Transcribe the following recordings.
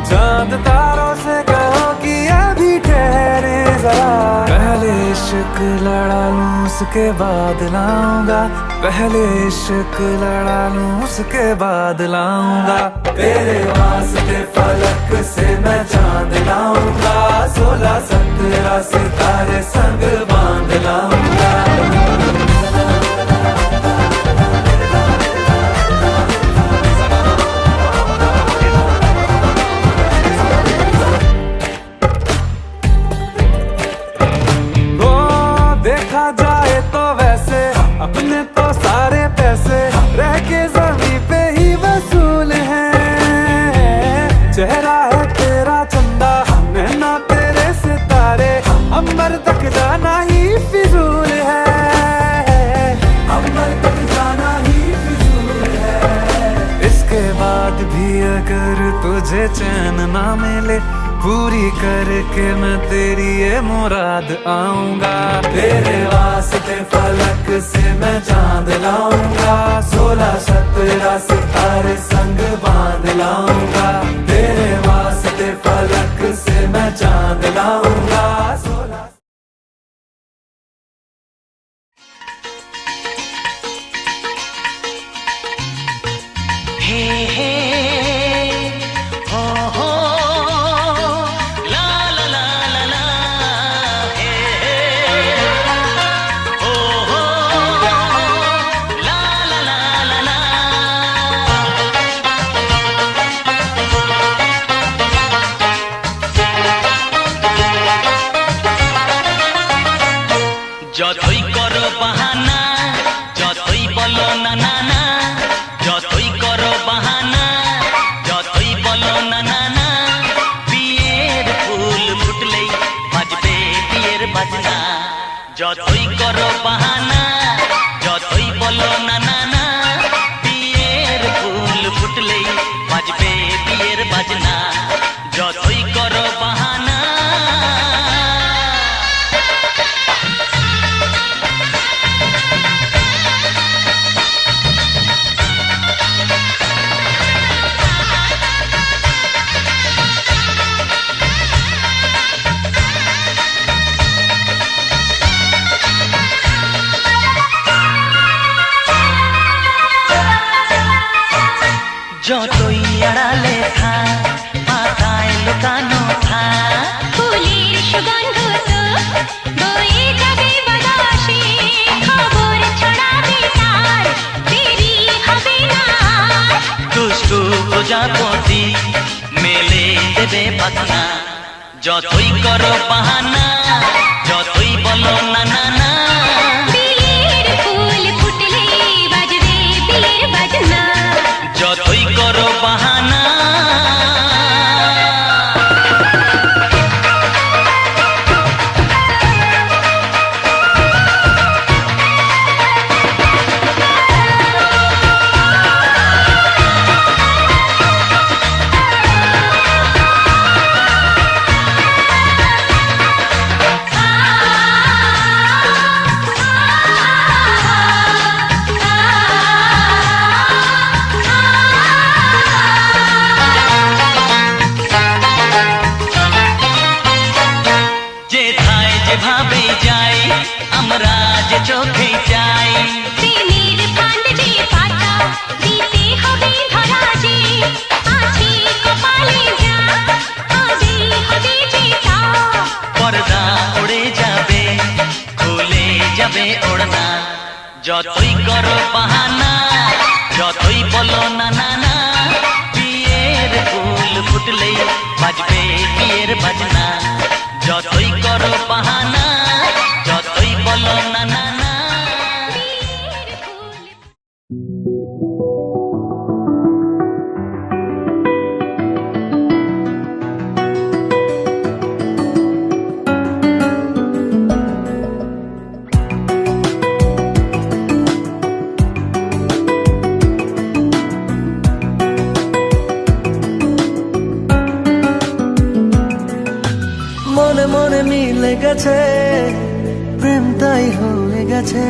चांद तारों से कहो कि अभी ठहरे जरा। पहले इश्क लड़ा लूं उसके बाद लाऊंगा, पहले इश्क लड़ा लूं उसके बाद लाऊंगा। तेरे वास्ते फलक से मैं चांद लाऊंगा, 16-17 सितारे संग बांध लाऊंगा। देखा जाए तो वैसे अपने तो सारे पैसे रह के जमीन पे ही वसूल हैं। चेहरा है तेरा चंदा, नैना तेरे सितारे, अंबर तक जाना ही फिजूल है, अंबर तक जाना ही फिजूल है। इसके बाद भी अगर तुझे चैन ना मिले, पूरी करके मैं तेरी ये मुराद आऊंगा। तेरे वास्ते फलक से मैं चांद लाऊंगा, 16-17 सितारे संग बांध लाऊंगा। तेरे वास्ते फलक से मैं चांद लाऊंगा, 16। যতই করো বাহানা, যতই বলো না না না, যতই করো বাহানা, যতই বলো না না না, বিয়ের ফুল ফুটলেই বাজবে বিয়ের বাজনা। যতই করো বাহানা, যতই বলো না না না, বিয়ের ফুল ফুটলেই বাজবে বিয়ের বাজনা। যতই করো বাহানা। যতই আড়ালে থাক, পাতায় লুকানো থাক, ফুলের সুগন্ধ তো বয়ে যাবে বাতাসে, খবর ছড়াবে তার, দেরি হবে না। দুষ্টু প্রজাপতি মেলে দেবে পাখনা। যতই করো বাহানা, যতই বলো না না না, বিয়ের ফুল ফুটলে বাজবে বিয়ের বাজনা। যতই করো বাহানা। যেভাবে যাই আমরা যে চোখে চাই, প্রেমের ফান্ড যে পাতা দিতে হবে ধরা যে, আছে কপালে যা হবে হবে যেটা। পর্দা উড়ে যাবে, খুলে যাবে ওড়না। যতই করো বাহানা, যতই বলো না না না, বিয়ের ফুল ফুটলেই বাজবে বিয়ের বাজনা। যতই করো বাহানা, যতই বলো না না না। মনে মনে মিলে গেছে, প্রেম তাই হয়ে গেছে।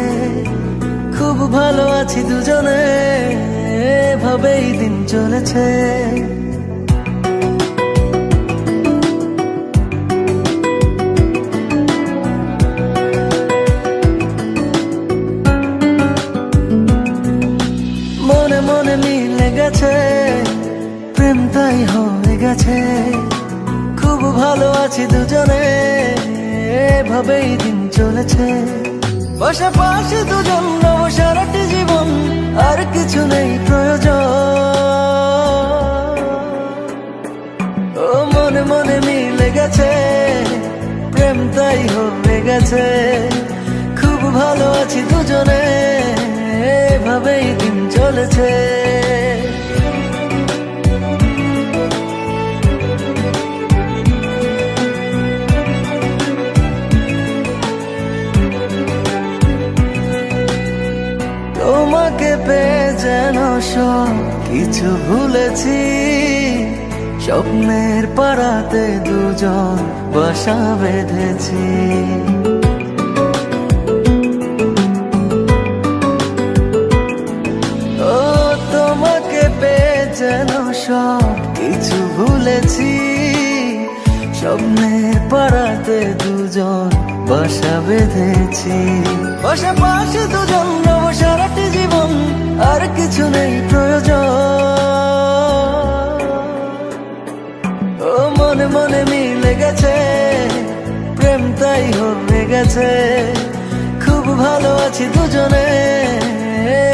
খুব ভালো আছি দুজনে, এভাবেই দিন চলেছে। গেছে, খুব ভালো আছি দুজনে, এভাবেই দিন চলেছে। পাশাপাশি দুজন রব সারাটি জীবন, আর কিছু নেই প্রয়োজন। ও মনে মনে মিলে গেছে, প্রেম তাই হয়ে গেছে, খুব ভালো আছি দুজনে, এভাবেই দিন চলেছে। তোমাকে পেয়ে যেন সব কিছু ভুলেছি, স্বপ্নের পাড়াতে দুজন বাসা বেঁধেছি। ও তোমাকে পেয়ে যেন সব কিছু ভুলেছি, স্বপ্নের পাড়াতে দুজন বাসা বেঁধেছি। পাশাপাশি দুজন রব সারাটি জীবন, আর কিছু নেই প্রয়োজন। ও মনে মনে মিলে গেছে, প্রেম তাই হয়ে গেছে, খুব ভালো আছি দুজনে,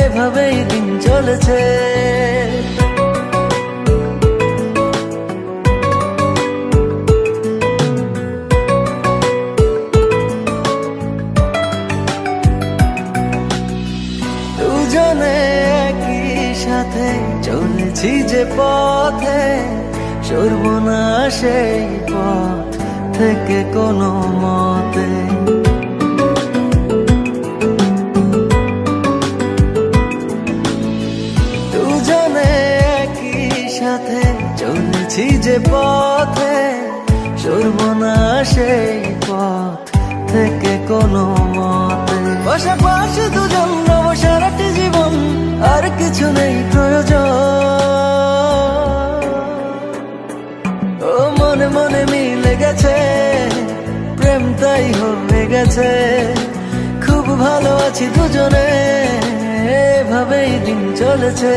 এভাবেই দিন চলেছে। দুজনে একই সাথে চলেছি যে পথে, সরব না সেই পথ থেকে কোনো মতে। দুজনে একই সাথে চলেছি যে পথে, সরব না সেই পথ থেকে কোনো মতে। পাশাপাশি দুজন রব সারাটি জীবন, আর কিছু নেই প্রয়োজন। ও মনে মনে মিলে গেছে, প্রেম তাই হয়ে গেছে, খুব ভালো আছি দুজনে, এভাবেই দিন চলেছে।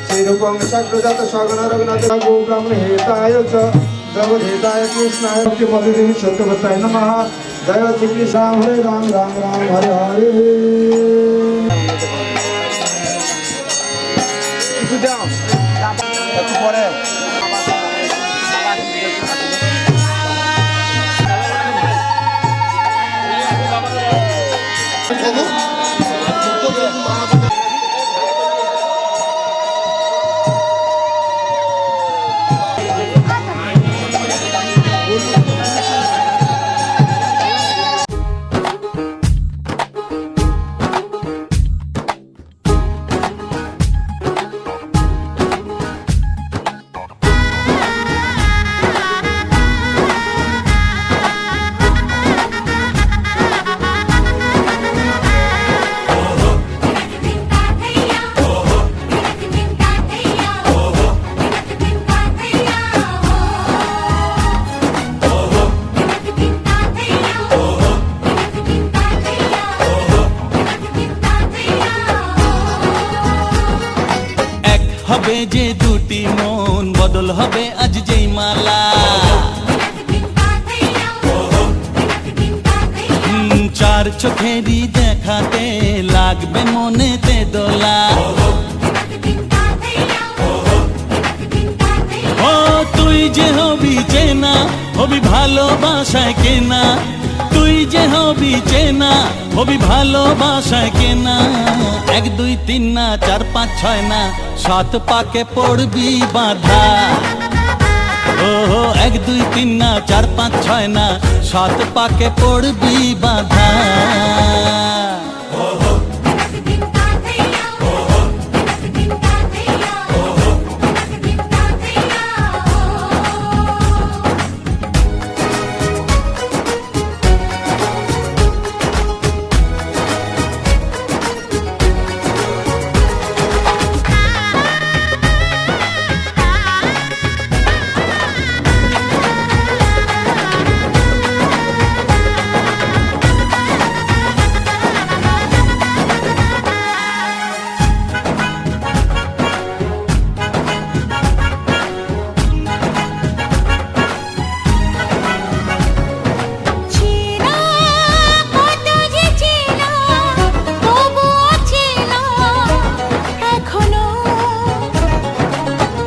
সেইরকম সাগ্রজাত সগণ রঘুনাথ গো ব্রাহ্মণ হেতায় চ জগৎ হেতায় কৃষ্ণায় ভক্তি পদদেবী সত্যবতায় নমঃ। জয় শ্রীকৃষ্ণ হরে রাম রাম রাম হরে হরে। কিছু দাও একটু পরে। হবে যে দুটি মন, বদল হবে আজ যেই মালা। চার চোখেরই দেখাতে লাগবে মনেতে দোলা। ও তুই যে হবি চেনা, হবি ভালোবাসায় কেনা, তুই যে হবি চেনা, হবি ভালোবাসায় কেনা। 1 2 3 না 4 5 6 না 7 পাকে পড়বি বাধা। ও 1 2 3 না 4 5 6 না 7 পাকে পড়বি বাধা।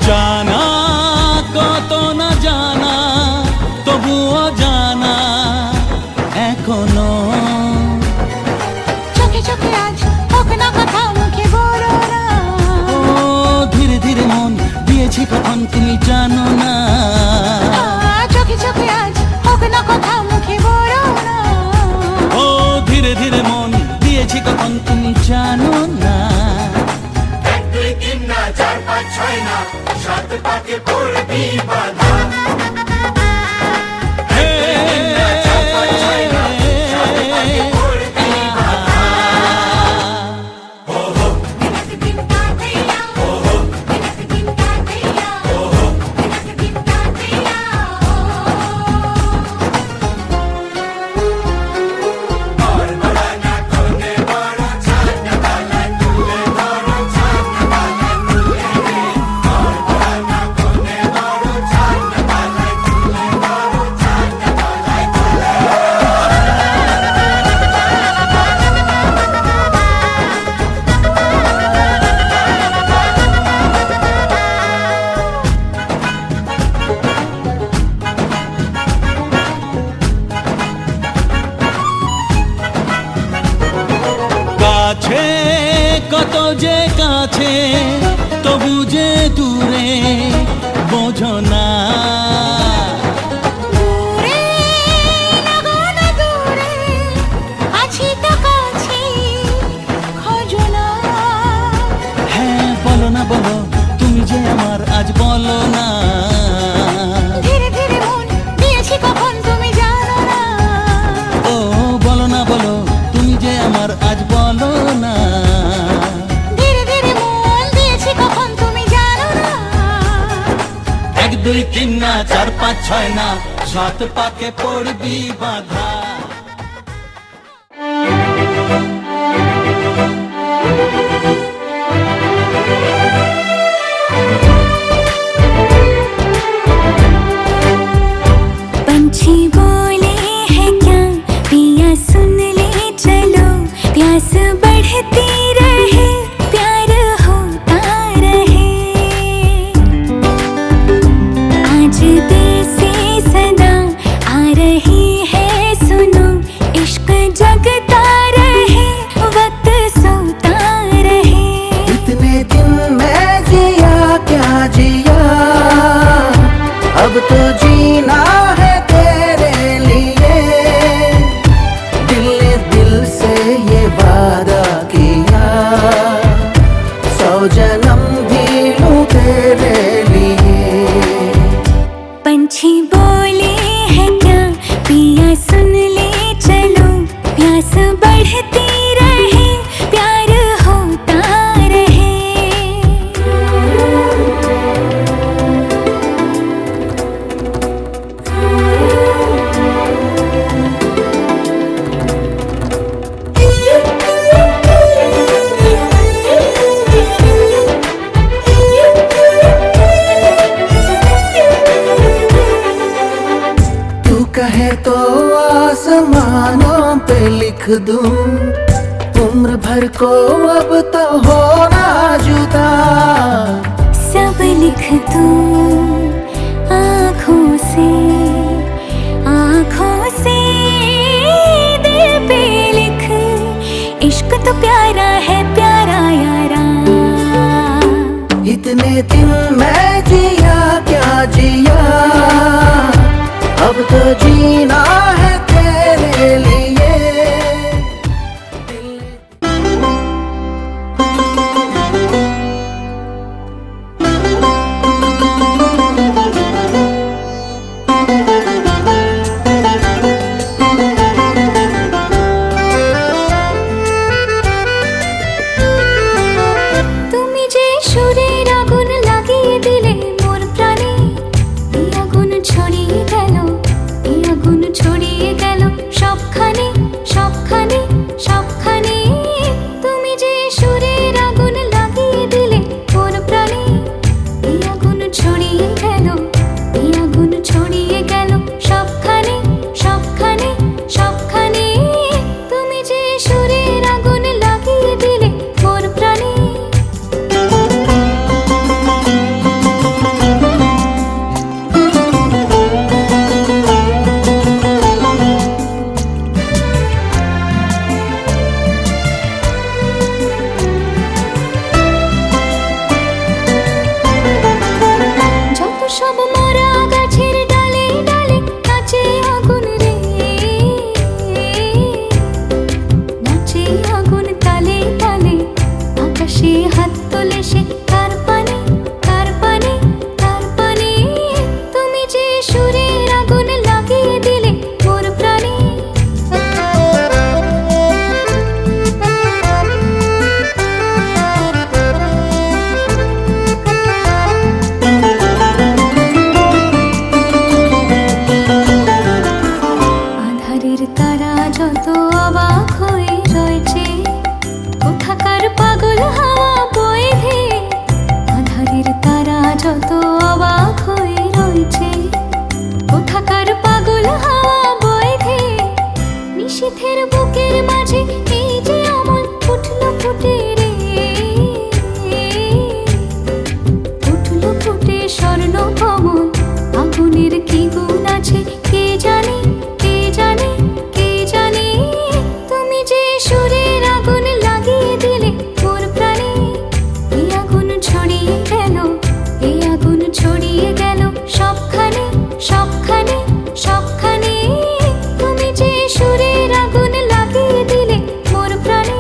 জানা কত না জানা, তবুও জানা এখনো। চোখে চোখে আজ হোক না কথা মুখে বলো না। ও ধীরে ধীরে মন দিয়েছি কখন তুমি জানো না। চোখে চোখে আজ হোক না কথা মুখে বলো না। ও ধীরে ধীরে মন দিয়েছি কখন তুমি জানো না। কাছে কত যে কাছে, তবু যে দূরে বোঝো না। দূরে লাগো না দূরে, আছি তো কাছে খোঁজো না। হ্যাঁ বলো না বলো, তুমি যে আমার আজ বলো না। ধীরে ধীরে মন দিয়েছি কখন তুমি জানো না। ও বলো না বলো, তুমি যে আমার আজ বলো না। ধীরে ধীরে মন দিয়েছি কখন তুমি জানো না। 1 2 3 না 4 5 6 না, 7 পাকে পড়বি বাধা। पंछी बोले हैं क्या पिया सुन ले चलो, प्यास बढ़ती रहे प्यार होता रहे। आज दिल से सदा आ रही है सुनो, इश्क जगता रहे वक्त सोता रहे। इतने दिन मैं जिया क्या जिया, अब तो जीना है तेरे लिए। दिल ने दिल से ये वादा किया, 100 जन्म भी लूं तेरे लिए। पंछी बोले हैं क्या पिया सुन ले चलो, प्यास बढ़ती रहे प्यार होता रहे। तू कहे तो आसमानों पे लिख दूं, उम्र भर को अब तो होना जुदा। सब लिख दूं आँखों से दिल पे लिख, इश्क तो प्यारा है प्यारा यारा। इतने दिन मैं जिया क्या जिया, अब तो जीना है तेरे लिए। তুমি যে সুরের আগুন লাগিয়ে দিলে মোর প্রাণে, এই আগুন ছড়িয়ে গেল, এই আগুন ছড়িয়ে গেল সবখানে সবখানে সবখানে। তুমি যে সুরের আগুন লাগিয়ে দিলে মোর প্রাণে, এই আগুন ছড়িয়ে গেল, এই আগুন ছড়িয়ে গেল সবখানে সবখানে সবখানে। তুমি যে সুরের আগুন লাগিয়ে দিলে মোর প্রাণে। যত অবাক হয়ে রয়েছে, কোথাকার পাগল হাওয়া বয়ে ধেয়ে নিশীথের বুকের মাঝে এই যে অমল উঠল ফুটে রে, উঠল ফুটে স্বর্ণ কমল। আগুনের কি গুণ আছে কে জানে, কে জানে, কে জানে। তুমি যে সুরের আগুন লাগিয়ে দিলে মোর প্রাণে, এই আগুন ছড়িয়ে গেল, এই আগুন ছড়িয়ে গেল সবখানে, সবখানে, সবখানে। তুমি যে সুরের আগুন লাগিয়ে দিলে মোর প্রাণে।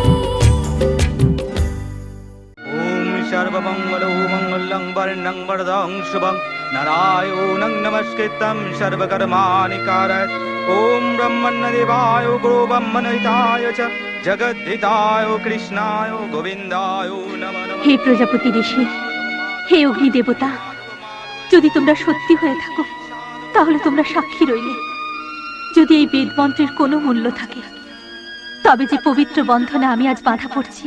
ওম সর্বমঙ্গলো মঙ্গলং বর্ণং বরদং শুভং নারায়ণং নমস্কৃত্যং সর্বকর্মাণি কারয়ত। ওম ব্রহ্মণ্যদেবায় গুরু ব্রহ্মণহিতায় চ জগদ্ধিতায় কৃষ্ণায় গোবিন্দায় নমো নমঃ। হে প্রজাপতি ঋষি, হে অগ্নি দেবতা, যদি তোমরা সত্যি হয়ে থাকো তাহলে তোমরা সাক্ষী রইলে। যদি এই বেদ মন্ত্রের কোনো মূল্য থাকে, তবে যে পবিত্র বন্ধনে আমি আজ বাঁধা পড়ছি,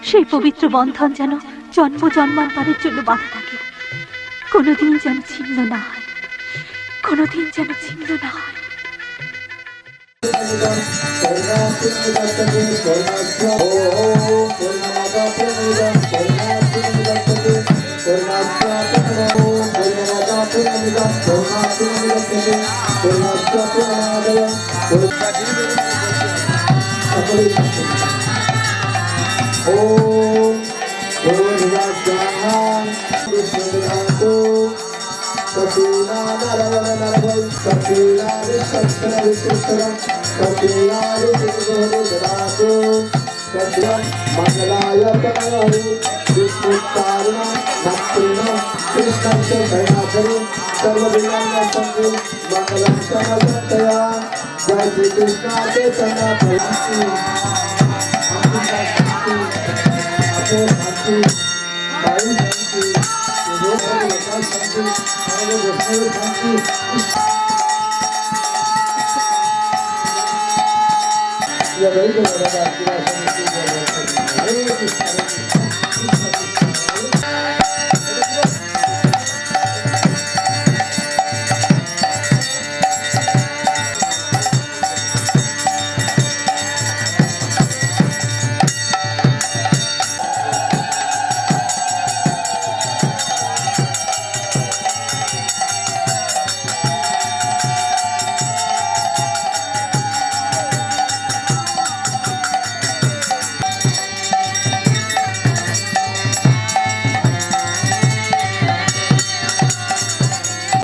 সেই পবিত্র বন্ধন যেন জন্ম জন্মান্তরের জন্য বাঁধা থাকে, কোনোদিন যেন ছিন্ন না হয়, কোনোদিন যেন ছিন্ন না হয়। जय श्री कृष्ण चैतन्य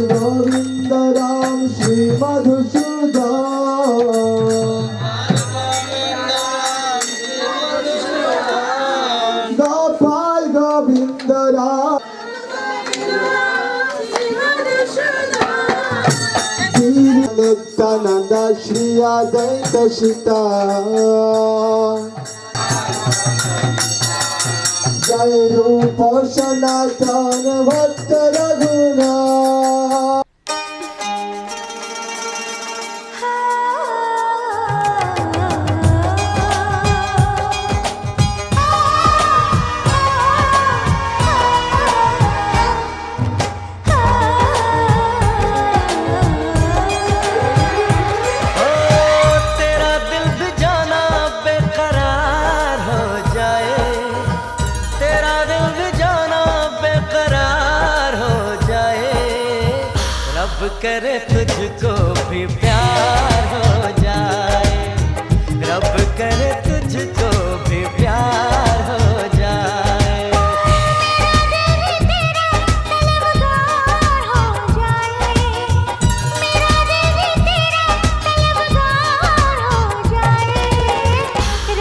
गोविंद राम श्री मधुसूदन गोपाल गोविंद राम नित्यानंद श्री अद्वैत सीता जय रूप सनातन भक्त रघुनाथ। तेरा दिल भी जाना बेकरार हो जाए, तेरा दिल भी जाना बेकरार हो जाए, रब करे तुझको भी प्यार हो जाए, रब करे तुझको भी प्यार हो जाए।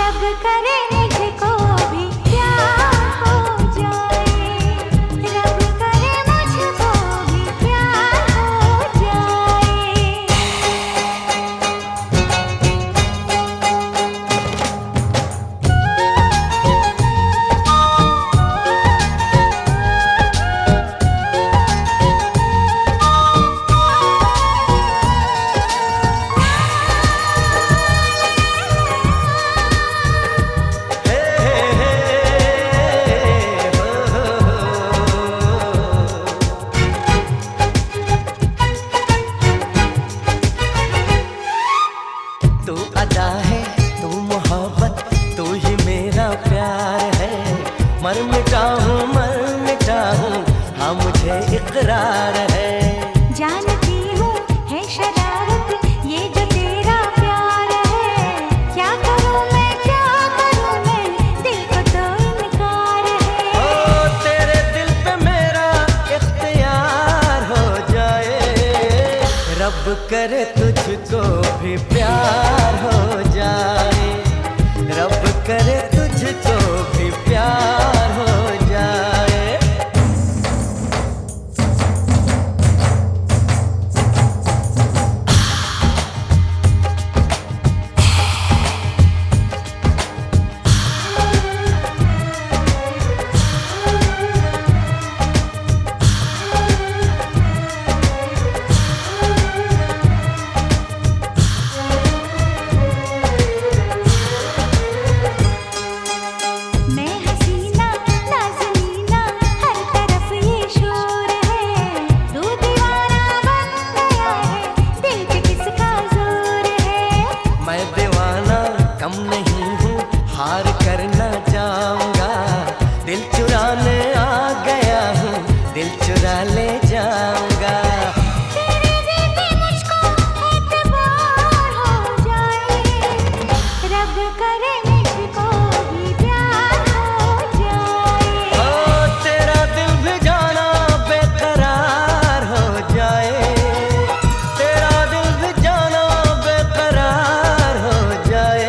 रब करे मुझको भी प्यार हो जाए, रब करे मुझको भी प्यार हो जाए। मुझे इकरार है। जानती हूँ है शरारत ये जो तेरा प्यार है। क्या करूँ मैं दिल को तो इनकार है। ओ तेरे दिल पे मेरा इख्तियार हो जाए, रब करे तुझको भी प्यार हो जाए, रब करे तुझको भी प्यार हो जाए। मैं हसीना नाज़नीना हर तरफ ये शोर है। तू दीवाना बन गया है दिल पे किसका जोर है। मैं दीवाना कम नहीं हूँ, हार करना चाहूँगा, दिल चुराने आ गया हूँ, दिल चुरा ले जाऊँगा। तेरे देते मुझको एतबार हो जाए, रब करे मुझको भी प्यार हो जाए। ओ तेरा दिल भी जाना बेकरार हो जाए, तेरा दिल भी जाना बेकरार हो जाए।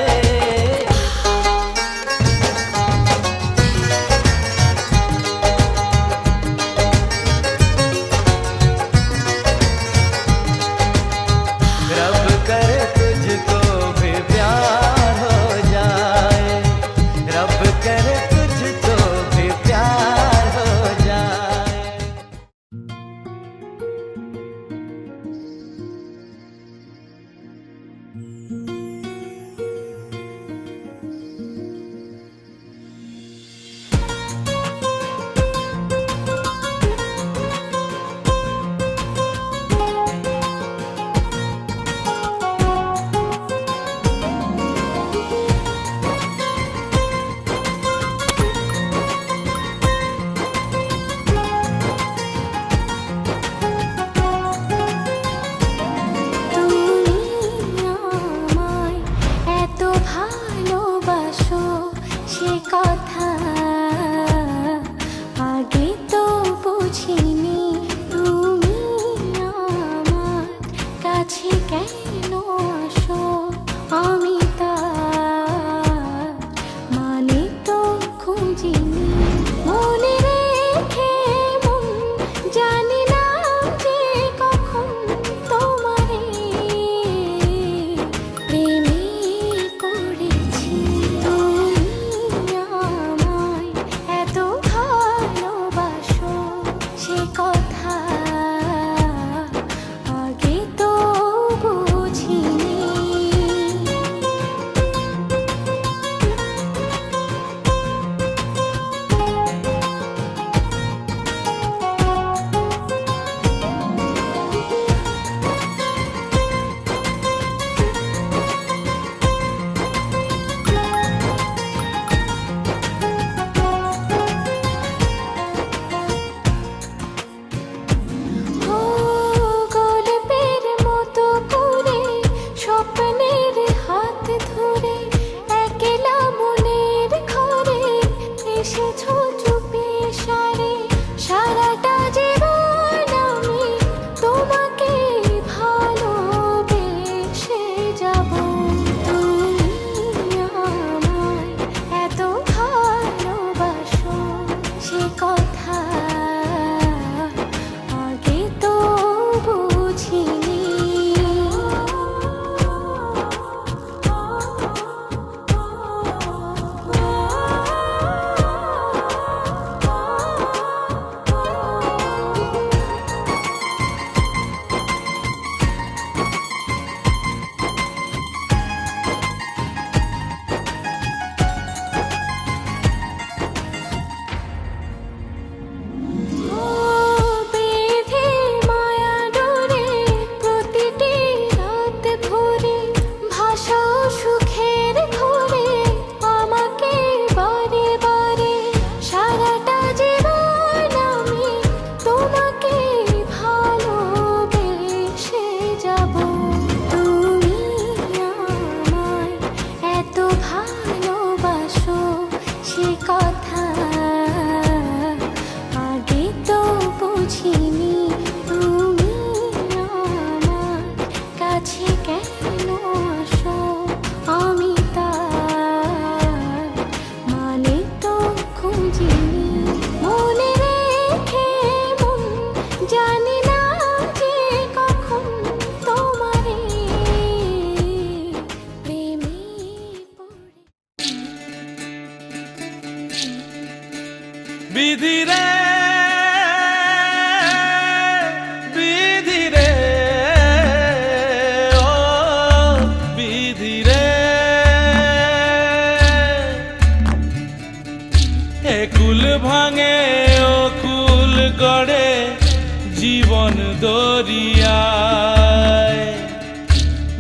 জীবন দরিয়ায়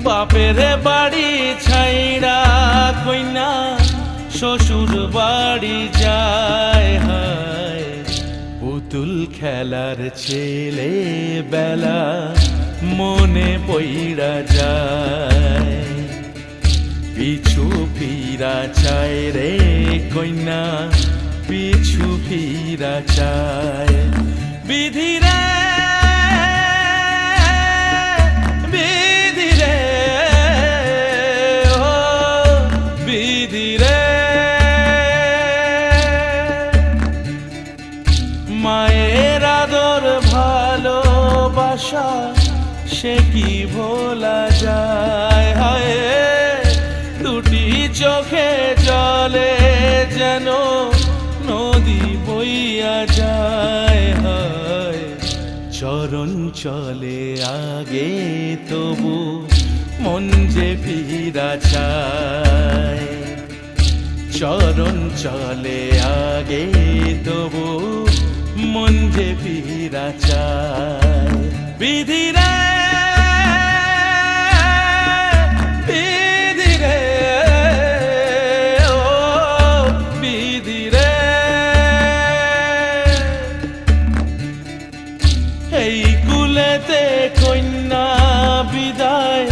বাপের বাড়ি ছাইড়া কইনা শ্বশুর বাড়ি যায় হায় পুতুল খেলার ছেলে বেলা মনে পইড়া যায় পিছু ফিরা চায় রে কইনা পিছু ফিরা চায় বিধিরে বিধিরে ও বিধিরে মায়ের আদর ভালোবাসা সে কি ভোলা যায় হায় দুটি চোখে জলে যেন নদী বইয়া যায় হায় চরণ চলে আগে তবু মন যে ফিরা চায় চরণ চলে আগে তবু মন যে ফিরা চায় বিধিরা এই কুলেতে কন্যা বিদায়